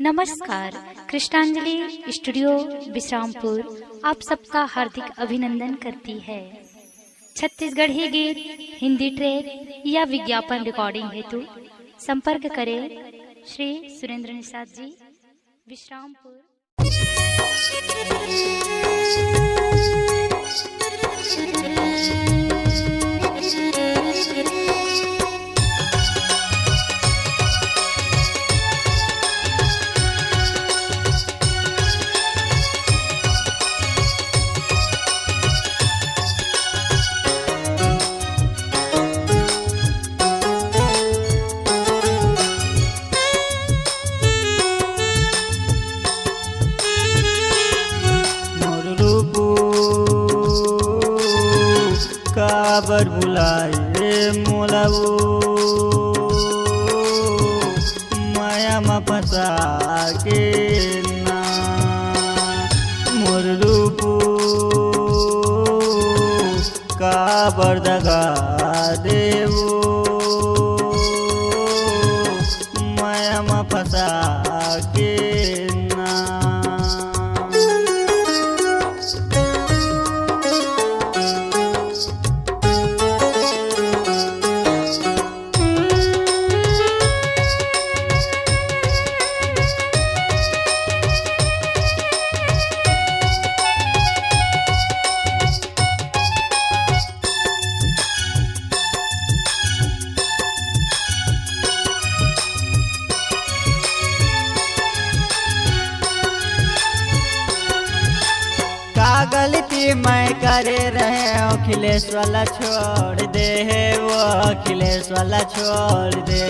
नमस्कार। कृष्णांजलि स्टूडियो विश्रामपुर आप सबका हार्दिक अभिनंदन करती है। छत्तीसगढ़ी गीत, हिंदी ट्रैक या विज्ञापन रिकॉर्डिंग हेतु संपर्क करें श्री सुरेंद्र निषाद जी, विश्रामपुर। काबर बुलाए मोलाओ माया में फंसा के ना मोर रूपो काबर दगा देवो माया में फंसा के ना। गलती मैं करे रहे अखिलेश वाला छोड़ दे, वो अखिलेश वाला छोड़ दे।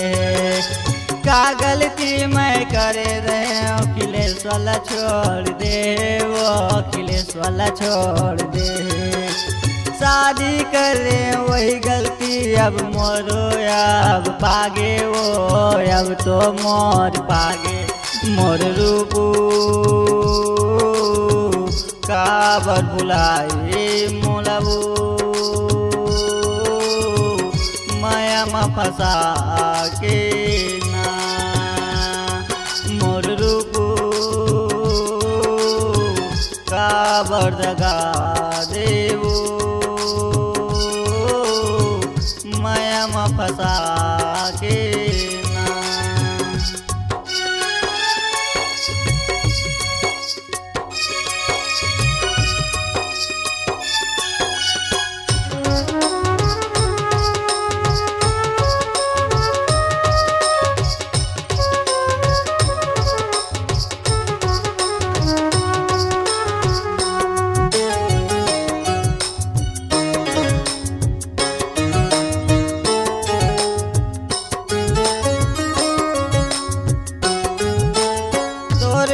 का गलती मैं करे रहे अखिलेश वाला छोड़ दे, वो अखिलेश वाला छोड़ दे। शादी करे वही गलती अब मोरो अब पागे वो, अब तो मोर पागे मोर रूपो काबर बुलाए मोलाओ माया में फंसा के ना मोर रूपो काबर दगा देवो माया में फंसा के ना।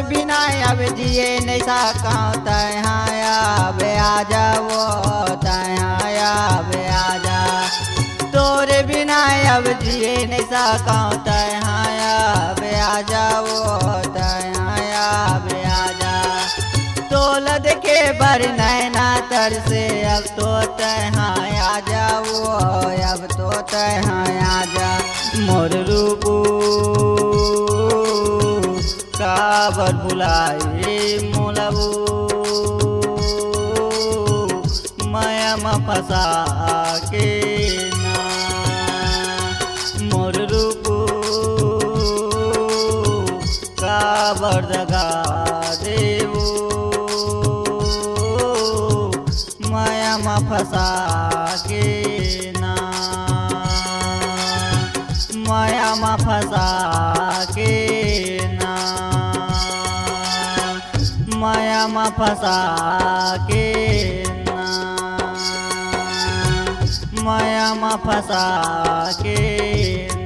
बिना अब जिए नहीं सका अब आ जाओ अब आ जा। तोरे बिना अब जिए नहीं सका अब आ जाओ अब आ जा। तोल देखे बर नैना तर से अब तो तहाँ आ जाओ, अब तो तहाँ आ जा। मोर रूपो काबर बुलाए मोलाओ माया में फंसा के ना मोर रूपो काबर दगा देवो माया में फंसा के ना माया में फंसा के ना माया में फंसा के ना माया में फंसा के।